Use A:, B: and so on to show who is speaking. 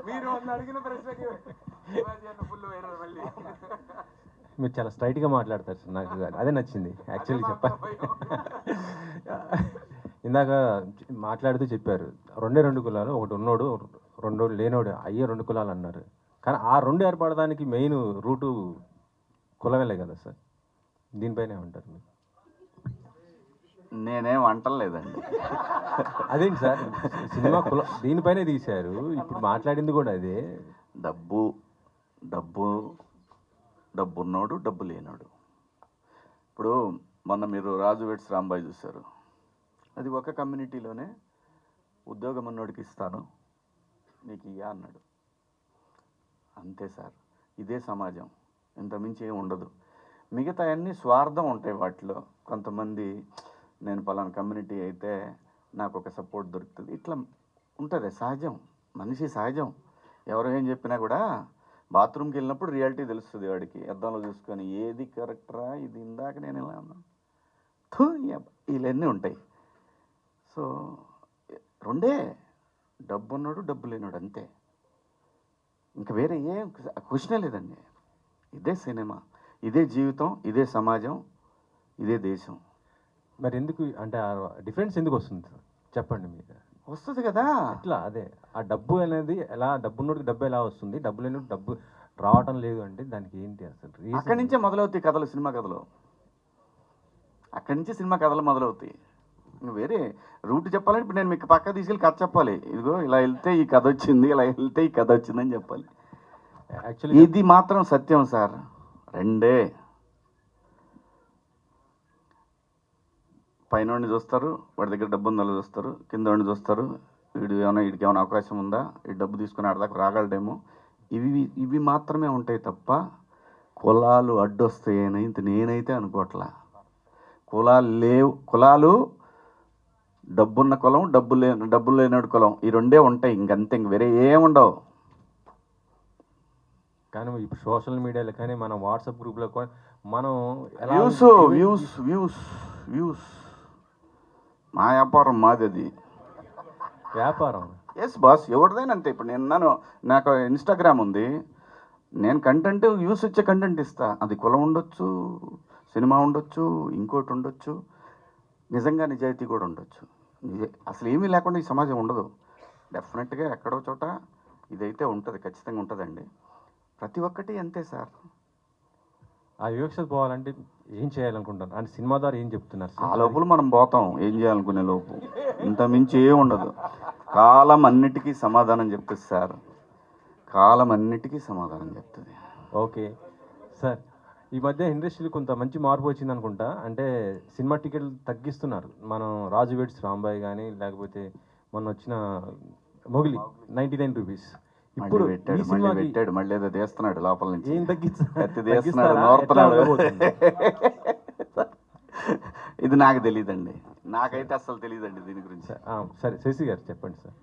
A: మీరు అడిగిన ప్రశ్నకి ఫుల్ వైరల్ మళ్ళీ.
B: మీరు చాలా స్ట్రైట్గా మాట్లాడతారు సార్, నాకు అదే నచ్చింది యాక్చువల్లీ చెప్పాలి. ఇందాక మాట్లాడుతూ చెప్పారు రెండు కులాలు, ఒకటి ఉన్నోడు రెండు లేనోడు అయ్యే 2 కులాలు అన్నారు. కానీ ఆ 2 ఏర్పడడానికి మెయిన్ రూటు కులమేలే కదా సార్. దీనిపైన ఏమంటారు మీరు?
C: నేనేం అంటలేదండి.
B: అదేంటి సార్, సినిమా దీనిపైనే తీశారు, ఇప్పుడు మాట్లాడింది కూడా అదే.
C: డబ్బు డబ్బు డబ్బున్నోడు డబ్బు లేనోడు. ఇప్పుడు మొన్న మీరు రాజు వెడ్స్ రాంబాయ్ చూశారు. అది ఒక కమ్యూనిటీలోనే ఉద్యోగం ఉన్నోడికి ఇస్తాను నీకు ఇయ్యా అన్నాడు. అంతే సార్, ఇదే సమాజం, ఇంతమించి ఏం ఉండదు. మిగతా అన్నీ స్వార్థం ఉంటాయి వాటిలో. కొంతమంది నేను పలానా కమ్యూనిటీ అయితే నాకు ఒక సపోర్ట్ దొరుకుతుంది, ఇట్లా ఉంటుంది. సహజం, మనిషి సహజం. ఎవరు ఏం చెప్పినా కూడా బాత్రూమ్కి వెళ్ళినప్పుడు రియాలిటీ తెలుస్తుంది వాడికి. అద్దంలో చూసుకొని ఏది కరెక్టరా, ఇది ఇందాక నేను ఇలా అన్నాను, ఇవన్నీ ఉంటాయి. సో 2 డబ్బు ఉన్నాడు డబ్బు లేనాడు అంతే, ఇంకా వేరే ఏం క్వశ్చనే లేదండి. ఇదే సినిమా, ఇదే జీవితం, ఇదే సమాజం, ఇదే దేశం.
B: మరి ఎందుకు అంటే డిఫరెన్స్ ఎందుకు వస్తుంది సార్ చెప్పండి మీరు?
C: వస్తుంది కదా
B: అట్లా, అదే ఆ డబ్బు అనేది ఎలా, డబ్బున్నోడికి డబ్బు ఎలా వస్తుంది, డబ్బు లేని డబ్బు రావటం లేదు అంటే దానికి ఏంటి అసలు?
C: అక్కడి నుంచే మొదలవుతాయి కథలు, సినిమా కథలు. అక్కడి నుంచి సినిమా కథలు మొదలవుతాయి. వేరే రూట్ చెప్పాలంటే ఇప్పుడు నేను మీకు పక్క తీసుకెళ్ళి కథ చెప్పాలి. ఇదిగో ఇలా వెళ్తే ఈ కథ వచ్చింది, ఇలా వెళ్తే ఈ కథ వచ్చిందని చెప్పాలి.
B: యాక్చువల్లీ
C: ఇది మాత్రం సత్యం సార్. 2 పైన చూస్తారు, వాడి దగ్గర డబ్బు ఉందో చూస్తారు, కింద వాడిని చూస్తారు, వీడికి ఏమైనా అవకాశం ఉందా, ఈ డబ్బు తీసుకుని ఆడదాకా రాగలడేమో. ఇవి మాత్రమే ఉంటాయి తప్ప కులాలు అడ్డొస్తాయని నేనైతే అనుకోవట్లా. కులాలు లేవు. కులాలు డబ్బున్న కులం, డబ్బు లేనాడు కులం, ఈ 2 ఉంటాయి. ఇంకంతే, ఇంక వేరే ఏముండవు.
B: కానీ ఇప్పుడు సోషల్ మీడియాలో కానీ మన వాట్సాప్ గ్రూప్లో కూడా మనం
C: వ్యూస్ మా వ్యాపారం, మాది అది
B: వ్యాపారం.
C: ఎస్ బాస్, ఎవరిదైనా అంతే. ఇప్పుడు నాకు ఇన్స్టాగ్రామ్ ఉంది, నేను కంటెంట్ వ్యూస్ వచ్చే కంటెంట్ ఇస్తా. అది కులం ఉండొచ్చు, సినిమా ఉండొచ్చు, ఇంకోటి ఉండొచ్చు, నిజంగా నిజాయితీ కూడా ఉండొచ్చు. అసలు ఏమీ లేకుండా ఈ సమాజం ఉండదు. డెఫినెట్గా ఎక్కడో చోట ఇదైతే ఉంటుంది, ఖచ్చితంగా ఉంటుందండి. ప్రతి ఒక్కటి అంతే సార్.
B: ఆ వివక్షత పోవాలంటే ఏం చేయాలనుకుంటాను అంటే సినిమా ద్వారా ఏం చెప్తున్నారు
C: ఆ లోపల మనం పోతాం ఏం చేయాలనుకునే లోపు. ఇంత మించి ఏం ఉండదు. కాలం అన్నిటికీ సమాధానం చెప్తుంది సార్. కాలం అన్నిటికీ సమాధానం చెప్తుంది.
B: ఓకే సార్, ఈ మధ్య ఇండస్ట్రీలో కొంత మంచి మార్పు వచ్చింది అనుకుంటా. అంటే సినిమా టికెట్లు తగ్గిస్తున్నారు. మనం రాజు వెడ్స్ రాంబాయ్ కానీ లేకపోతే మొన్న వచ్చిన మొగిలి 99 రూపీస్. ఇప్పుడు
C: పెట్టాడు మళ్ళీ ఏదో తీస్తున్నాడు లోపల నుంచి.
B: ఏం
C: తగ్గిస్తున్నాడు. ఇది నాకు తెలియదండి, నాకైతే అసలు తెలియదండి దీని గురించి.
B: సరే శశి గారు చెప్పండి సార్.